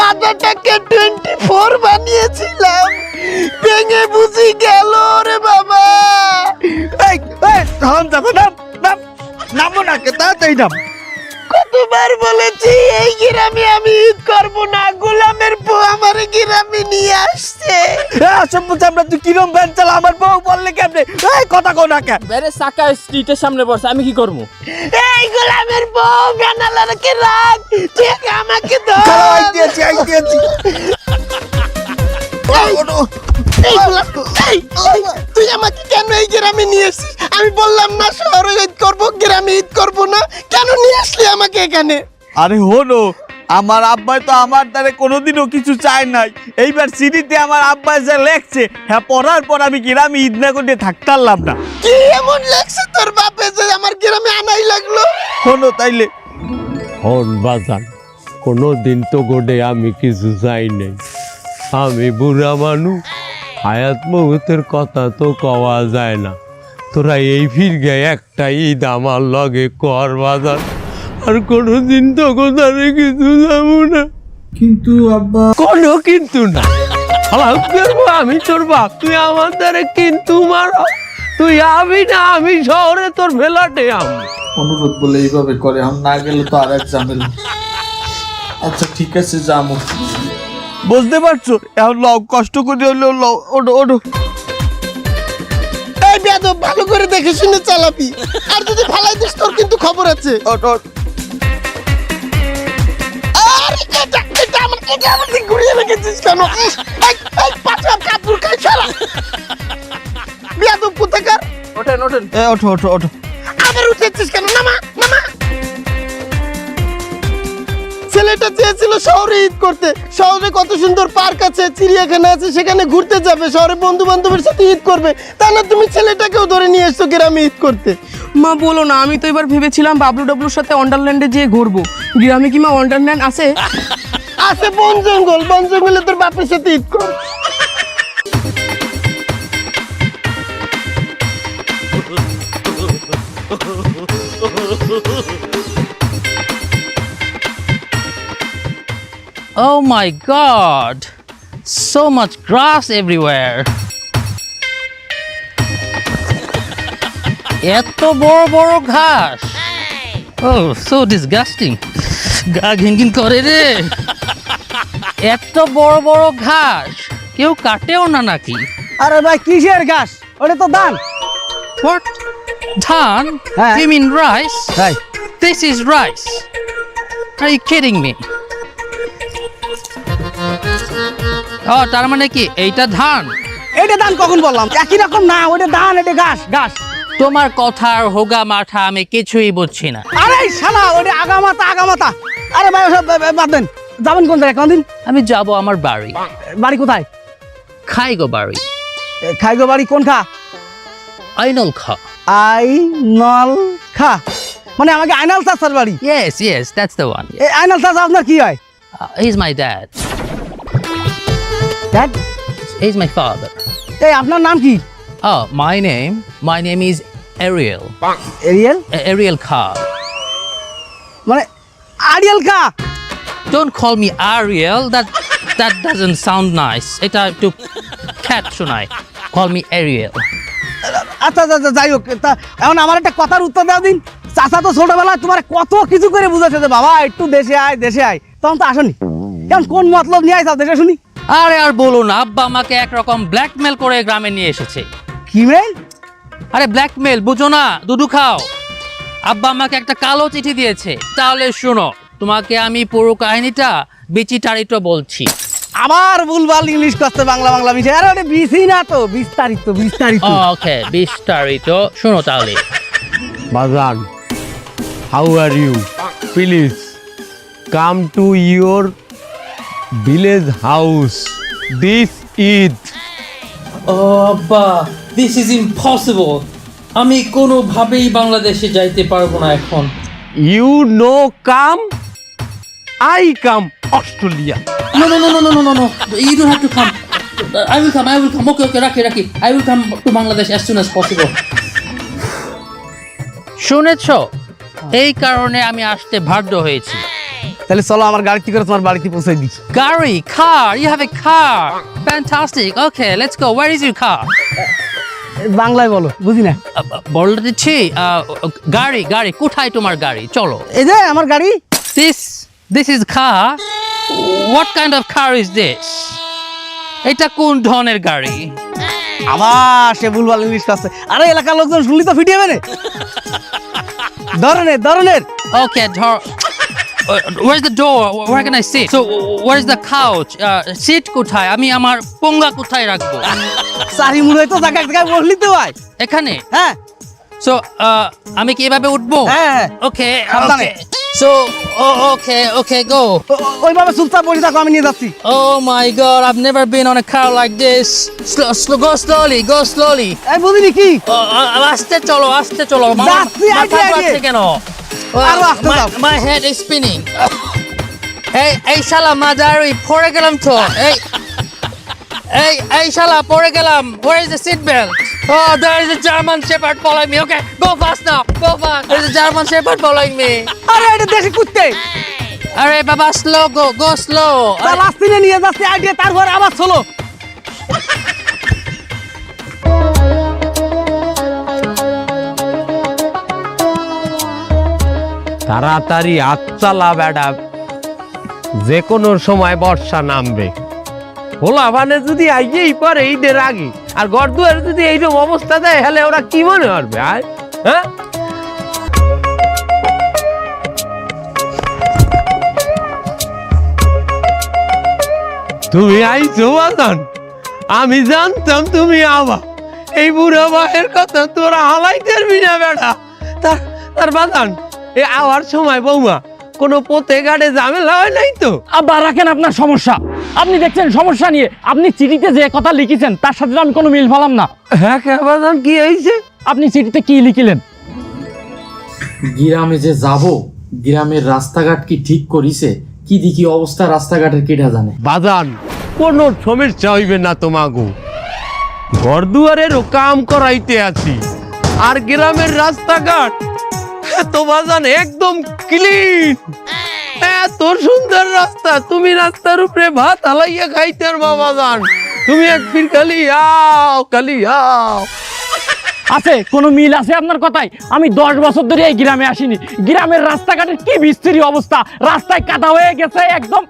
মাথাটাকে 24 বানিয়েছিলাম, ভেঙে বুঝি গেল রে বাবা। এই থাম যাবে না, নামো না কে তাই নাম। কতবার বলেছি এই গ্রামে আমি ঈদ করবো না, গোলামের বউ আমার গ্রামে নিয়ে আসছে। অসভ্য আমরা, তুই কিরম ভ্যান চালা, আমার বউ বললে কেমনে? এই কথা কো না কেন? বেরে চাকা স্ট্রিটের সামনে বসে, আমি কি করবো? এই গোলামের বউ ভ্যানালারকে রাখ, ঠিক আমাকে ধর। আইতেছি তুই আমাকে কেন এই গ্রামে নিয়ে আসছিস? আমি বললাম না শহরে ঈদ করবো, গ্রামে ঈদ করবো না, কেন নিয়ে আসলি আমাকে এখানে? আরে হলো, আমার আব্বাই তো আমার দ্বারা কোনোদিনও কিছু চায় নাই। এইবার সিডিতে আমার আব্বাই যা লেখছে, হ্যাঁ পড়ার পর আমি গ্রামে ঈদ না করে থাকতে পারলাম না। কি এমন লেখছে তোর বাপে যে আমার গ্রামে আনাই লাগলো? হলো তাইলে হন বাজান, কোনো দিন তো গোডে আমি কিছু চাই নাই। আমি বুড়া মানুষ, হায়াত মৌতের কথা তো কওয়া যায় না। তোরা এই ফিরগে একটা ঈদ আমার লগে কর বাজান, আর কোনো দিন তো কোথারে কিছু যাবো না। কিন্তু আব্বা, কোনো কিন্তু না, আমি তোর বাপ, তুই আমার দ্বারা কিন্তু মার, তুই আবি না, আমি শহরে তোর ফেলাটে আমি। অনুরোধ বলে এইভাবে করে, আমি না গেলে তো আর এক ঝামেলা। আচ্ছা ঠিক আছে, যাবো। বুঝতে পারছো? এখন লও, কষ্ট করে হলেও লও, ওঠো ওঠো। এই বেয়াদব, ভালো করে দেখে শুনে চালাবি, আর যদি ফালাই দিস তোর কিন্তু খবর আছে। আরে এটা আমার দিক ঘুরিয়ে রেখেছিস কেন? এই পাঁচা কাপড় খাই সারা বেয়াদব কোথাকার। ওঠেন ওঠো। আবার উঠেছিস কেন? নামা। ছেলেটা চেয়েছিল শহরে ঈদ করতে, শহরে কত সুন্দর পার্ক আছে, চিড়িয়াখানা আছে, সেখানে ঘুরতে যাবে, শহরে বন্ধু বান্ধবের সাথে ঈদ করবে। তা না তুমি ছেলেটাকেও ধরে নিয়ে এসছো গ্রামে ঈদ করতে। মা বলো না, আমি তো এবার ভেবেছিলাম বাবলু ডাবলুর সাথে ওয়ান্ডারল্যান্ডে যেয়ে ঘুরবো। গ্রামে কি মা ওয়ান্ডারল্যান্ড আছে? আছে বন জঙ্গলে তোর বাপের সাথে ঈদ কর। Oh my god! So much grass everywhere. এত বড় বড় ঘাস। Oh, so disgusting. গা ঘিনঘিন করে রে। এত বড় বড় ঘাস কেউ কাটেও না নাকি? আরে ভাই কিসের ঘাস? ওটা তো ধান। What? ধান? হ্যাঁ। You mean rice? ভাই This is rice. Are you kidding me? Oh, তার মানে কি এইটা ধান? এটা ধান কখন বললাম? একই রকম না, ওটা ধান, এটা ঘাস। তোমার কথার হোগা মাঠা আমি কিছুই বুঝছি না। আরে শালা, ওটা আগামাতা। আরে ভাই ওসব বাদ দেন। যাবেন কোন জায়গায় কোনদিন? আমি যাব আমার বাড়ি। বাড়ি কোথায়? খাইগো বাড়ি। খাইগো বাড়ি কোন খা? আইনল খা। আইনল খা মানে আমাকে আইনাল চাচার বাড়ি? Yes, that's the one. এই আইনাল চাচা আপনার কি হয়? He's my dad. Dad? He's my father. এই আপনার নাম কি? Oh, my name is Ariel. Ariel? Ariel Kha. মানে আরিয়েল খা? Don't call me Ariel. That doesn't sound nice. এটা একটু cat শোনায়. Call me Ariel. আচ্ছা যাই হোক, তা এখন আমার একটা কথার উত্তর দাও দিন। চাচা তো ছোটবেলায় তোমার কত কিছু করে বুঝাচ্ছে যে বাবা একটু দেশে আয়, তখন তো আসনি। এখন কোন মতলব নিয়ে আইসাও দেশে শুনি? আরে আর বলো না, আব্বা আমাকে একরকম ব্ল্যাকমেল করে গ্রামে নিয়ে এসেছে। কি মেল? আরে ব্ল্যাকমেল বুঝো না, দুধু খাও। আব্বা আমাকে একটা কালো চিঠি দিয়েছে। তাহলে শোনো, তোমাকে আমি পুরো কাহিনীটা বিচিটারিত বলছি। আবার ভুলভাল ইংলিশ করতে বাংলা মিশে। আরে ওটা বিসি না তো, বিস্তারিত। ওকে, বিস্তারিত শোনো তাহলে। বাজান, how are you? Please come to your village house this Eid. আব্বা, দিস ইজ ইম্পসিবল। আমি কোনোভাবেই বাংলাদেশে যাইতে পারবো না এখন। You no come, I come Australia. No. You don't have to come. I will come. Okay, রাখি. I will come to Bangladesh as soon as possible. শুনেছো? এই কারণে আমি আসতে বাধ্য হয়েছি। তাহলে চলো আমার গাড়িতে করে তোমার বাড়িতে পৌঁছে দিই। Gary, car. You have a car. Fantastic. Okay, let's go. Where is your car? বাংলায় বলো, বুঝি না। বলতে দিচ্ছি গাড়ি কোথায় তোমার গাড়ি? চলো। এই যে আমার গাড়ি। This is car. What kind of car is this? এটা কোন ধরনের গাড়ি? আবার সে ভুলভাল ইংলিশ আছে। আরে এলাকার লোকজন শুনলি তো ফিটিয়ে যাবে না। ধরনের Okay, where's the door? Where can I sit? So, where's the couch? Seat কোথায়? আমি আমার পোঙ্গা কোথায় রাখবো? সারি মুড়ে তো জায়গায় বসলি তো ভাই। এখানে? হ্যাঁ। So, আমি কি এভাবে উঠবো? হ্যাঁ। Okay. সাবধানে। So, okay, go. ওইভাবে চুপচাপ বসে থাকো, আমি নিয়ে যাচ্ছি। Oh my God, I've never been on a car like this. Go slowly. এই বুঝিনি কি? আস্তে চলো। যাচ্ছি, মাথা আগে। ঘুরছে কেন? আরো আস্তে যাও। My head is spinning. এই শালা মাদারি পড়ে গেলাম তো। এই শালা পড়ে গেলাম। Where is the seat belt? Oh, there is a German Shepherd following me. Okay, go fast now. Go fast. There is a German Shepherd following me. আরে এটা দেশি কুত্তে। আরে বাবা slow go slow. তার আস্তিনে নিয়ে যাচ্ছি আইডিয়া, তারপর আবার চলো। তাড়াতাড়ি হাত চালা বেটা, যে কোনো সময় বর্ষা নামবে। হোলা মানে যদি আইয়েই পারে ঈদের আগে, আর ঘর দুয়ারে যদি এইরকম অবস্থা দেয়, তাহলে ওরা কি মনে করবে? হ্যাঁ, তুমি আইছো বাজান, আমি জানতাম তুমি আবা। এই বুড়া ভাইয়ের কথা তোরা হালাইতে পারবি না বেটা। তার বাজান এ আওয়ার সময় বৌমা কোনো পথে ঘাটে ঝামেলা হয় নাই তো? আব্বা রাখেন আপনার সমস্যা, আপনি দেখছেন সমস্যা নিয়ে, আপনি চিঠিতে যে কথা লিখেছেন তার সাথে আমি কোনো মিল পেলাম না। হ্যাঁ বাজান, কি হয়েছে? আপনি চিঠিতে কি লিখিলেন? গ্রামে যে যাব, গ্রামের রাস্তাঘাট কি ঠিক করিছে? কি দেখি অবস্থা রাস্তাঘাটের, কেটা জানে? বাজান কোনো সমস্যা হইবে না তোমাগো, ঘর দুয়ারেরও কাম করাইতে আছি, আর গ্রামের রাস্তাঘাট তো বাজান একদম ক্লিন। এত সুন্দর রাস্তা, তুমি রাস্তার উপরে ভাত হালাইয়া খাইতে পারবা বাজান। তুমি এক ফির খালি আও। আছে কোনো মিল আছে আপনার কথায়? আমি 10 বছর ধরে এই গ্রামে আসিনি, গ্রামের রাস্তাঘাটের কি বিস্তৃতি অবস্থা, রাস্তায় কাদা হয়ে গেছে একদম।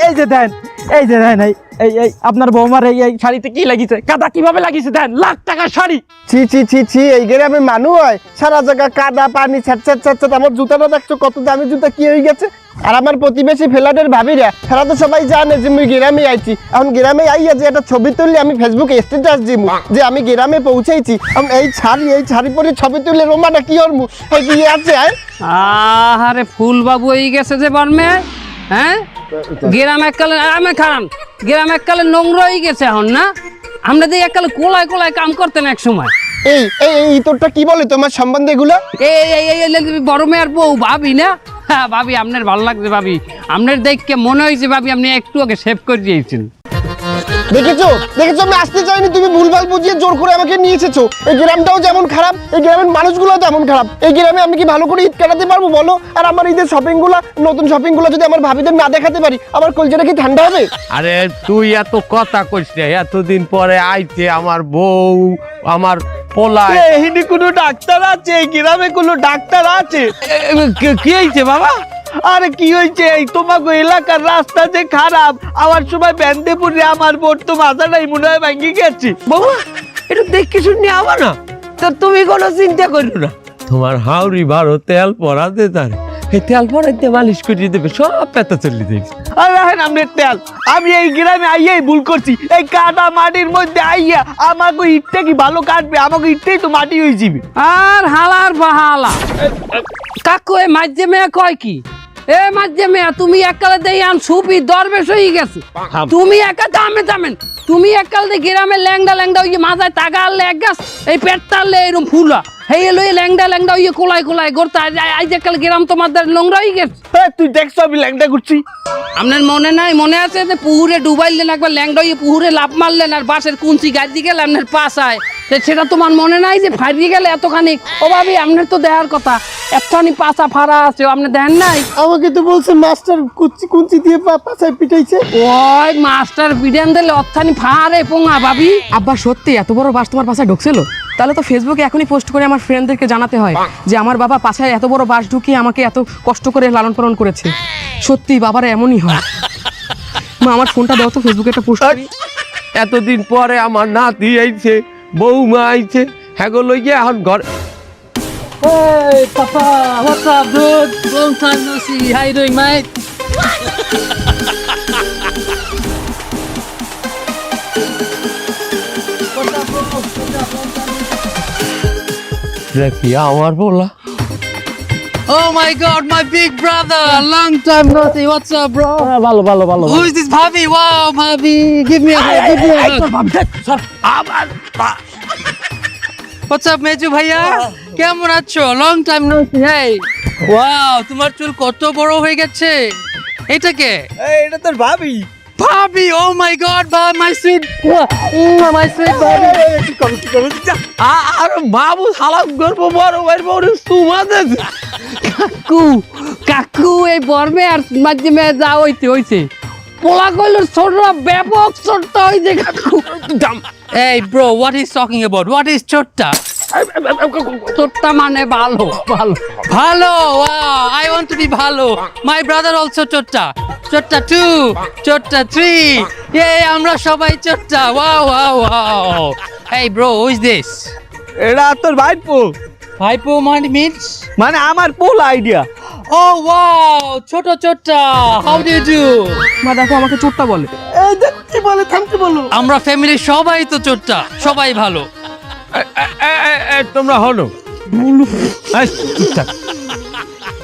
এই যে দেন এই আপনার বৌমার এই শাড়িতে কি লাগিয়েছে, কাদা কিভাবে লাগিয়েছে দেন, লাখ টাকার শাড়ি। ছি, এই গ্রামে মানুষ হয় সারা জায়গা কাদা পানি ছ্যাট। আমার জুতাটা দেখছো কত দামি জুতা, কি হয়ে গেছে? আর আমার প্রতিবেশী ফ্ল্যাটের ভাবিরা তারা তো সবাই জানে যে মুই গ্রামে আইছি। এখন গ্রামে আইয়া যে একটা ছবি তুললে আমি ফেসবুকে স্ট্যাটাস দিব যে আমি গ্রামে পৌঁছেছি। এই ছাড়ি পরে ছবি তুললে রোমাটা কি হরমু, কি আছে? আরে ফুল বাবু হয়ে গেছে যে বর্মে, হ্যাঁ গ্রাম এককালে নোংরা হয়ে গেছে এখন না? আমরা দিয়ে এককালে কোলায় কাম করতেন এক সময়। এই তোরটা কি বলে তোমার সম্বন্ধে এগুলো? এই বড় মেয়ের বউ ভাবি না? হ্যাঁ ভাবি, আপনার ভালো লাগছে ভাবি, আপনার দেখকে মনে হয়েছে ভাবি আপনি একটু আগে সেভ করে দিয়েছেন। দেখেছো আমি আসতে চাইনি, তুমি ভুলভাল বুঝিয়ে জোর করে আমাকে নিয়ে এসেছো। এই গ্রামটাও যেমন খারাপ, এই গ্রামের মানুষগুলোও তেমন খারাপ। এই গ্রামে আমি কি ভালো করে ঈদ কাটাতে পারবো বলো? আর আমার ঈদের নতুন শপিং গুলো যদি আমার ভাবিদের না দেখাতে পারি, আমার কলজাটা কি ঠান্ডা হবে? আরে তুই এত কথা কইস না, এতদিন পরে আইতে আমার বউ আমার পোলা। এখানে কোনো ডাক্তার আছে? এই গ্রামে কোনো ডাক্তার আছে? কি হয়েছে বাবা? আরে কি হয়েছে? এই তোমাকে এলাকার রাস্তা যে খারাপ, আমার সময় ব্যান্ডে পড়ে আমার বোর তো মাথাটাই মনে হয় ভেঙে গেছে। বাবা এটা দেখে শুনে আবা না, তো তুমি কোনো চিন্তা করো না। তোমার হাওড়ি ভালো তেল পরাতে তার, এই তেল পরাইতে মালিশ করে দেবে, সব ব্যথা চলে যাবে। আর রাখেন আপনার তেল, আমি এই গ্রামে আইয়াই ভুল করছি। এই কাদা মাটির মধ্যে আইয়া আমাকে ইটটা কি ভালো কাটবে? আমাকে ইটটাই তো মাটি হয়ে যাবে। আর হালার বাহালা কাকু এ মাঝে মেয়ে কয় কি? এ মাঝে মেয়ে তুমি এককালে দেই আন সুপি দরবেশ হয়ে গেছে। তুমি একা দামেন তুমি এককালে গ্রামে ল্যাংডা ওই যে মাথায় টাকা আনলে এক গাছ, এই পেট টানলে এরকম ফুলা হেই এলো ল্যাংডা ওই যে কোলায় গড়তে আজ এককালে গ্রাম তোমাদের নোংরা হয়ে গেছে। তুই দেখছো আমি ল্যাংডা ঘুরছি? আপনার মনে নাই? মনে আছে যে পুকুরে ডুবাইলেন একবার ল্যাংডা হয়ে পুকুরে লাভ মারলেন আর বাসের কুঞ্চি গাছ দিয়ে গেলে আপনার পাশায় সেটা তোমার মনে নাই যে ফাইরিয়ে গেলে এতখানি? ও ভাবি আপনার তো দেখার কথা, এতখানি পাছা ফাড়া আছে, আপনি দেন নাই? আমাকে তো বলছে মাস্টার কুঞ্চি দিয়ে পাছায় পিটাইছে। ওই মাস্টার বিরিয়ান দিলে অত্থানি ফাড়ে পোঙা ভাবি। আব্বা সত্যি এত বড় বাস তোমার পাশায় ঢুকছিল? তাহলে তো ফেসবুকে এখনই পোস্ট করে আমার ফ্রেন্ডদেরকে জানাতে হয় যে আমার বাবা পাছায় এত বড় বাস ঢুকিয়ে আমাকে এত কষ্ট করে লালন পালন করেছে। সত্যি বাবারা এমনই হয়। মা আমার ফোনটা দাও তো, ফেসবুকে একটা পোস্ট করি। এতদিন পরে আমার নাতি আইছে, বৌমা আইছে, হ্যাঁ লইয়া এখন ঘর। Hey, Papa, what's up, dude? Long time no see. How you doing, mate? কি আমার বলা? Oh my God, my big brother! Long time no see. What's up, bro? ভালো ভালো ভালো Who is this Bhabhi? Wow, Bhabhi! Give me a hug. Give me a hug. What's up, Meju bhaiya? কেমন আছো? Long time no see. Hey! Wow, তোমার চুল কত বড় হয়ে গেছে। এটা কে? এটা তোর ভাবি। Bhabhi! Oh my God, my sweet, my sweet Bhabhi! আর বাবু সালাম করবো বড় ভাই বড় সুমাদে। কাকু কাকু এই বর্মে আর মাধ্যমে যা হইছে পোলা কইল ছোট ব্যাপক ছোট হইছে কাকু। Hey, bro, what is talking about? What is chotta? ছোটটা মানে ভালো ভালো। Bhalo! Wow, I want to be bhalo. My brother also chotta. Chotta 2, chotta 3. Yay, আমরা সবাই chotta. Wow, wow, wow. Hey, bro, who is this? এটা তোর ভাইপো, Hypo means? মানে আমার পোলা idea. Oh, wow, chotta chotta. How do you do? মা দেখো আমাকে চোটটা বলে। এই দেখো কি বলে, থামতে বলো। আমরা ফ্যামিলির সবাই তো chotta. সবাই ভালো। তোমরা হলো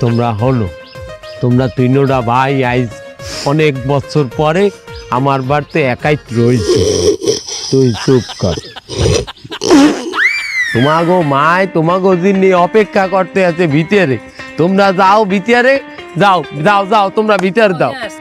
তোমরা হলো তোমরা তিনোটা ভাই আইজ অনেক বছর পরে আমার বাড়িতে একাই রয়েছে। তুই চুপ কর। তোমাগো মায় তোমাগো দিন অপেক্ষা করতে আছে ভিতরে। তোমরা যাও ভিতরে, যাও যাও যাও, তোমরা ভিতরে দাও। Yes,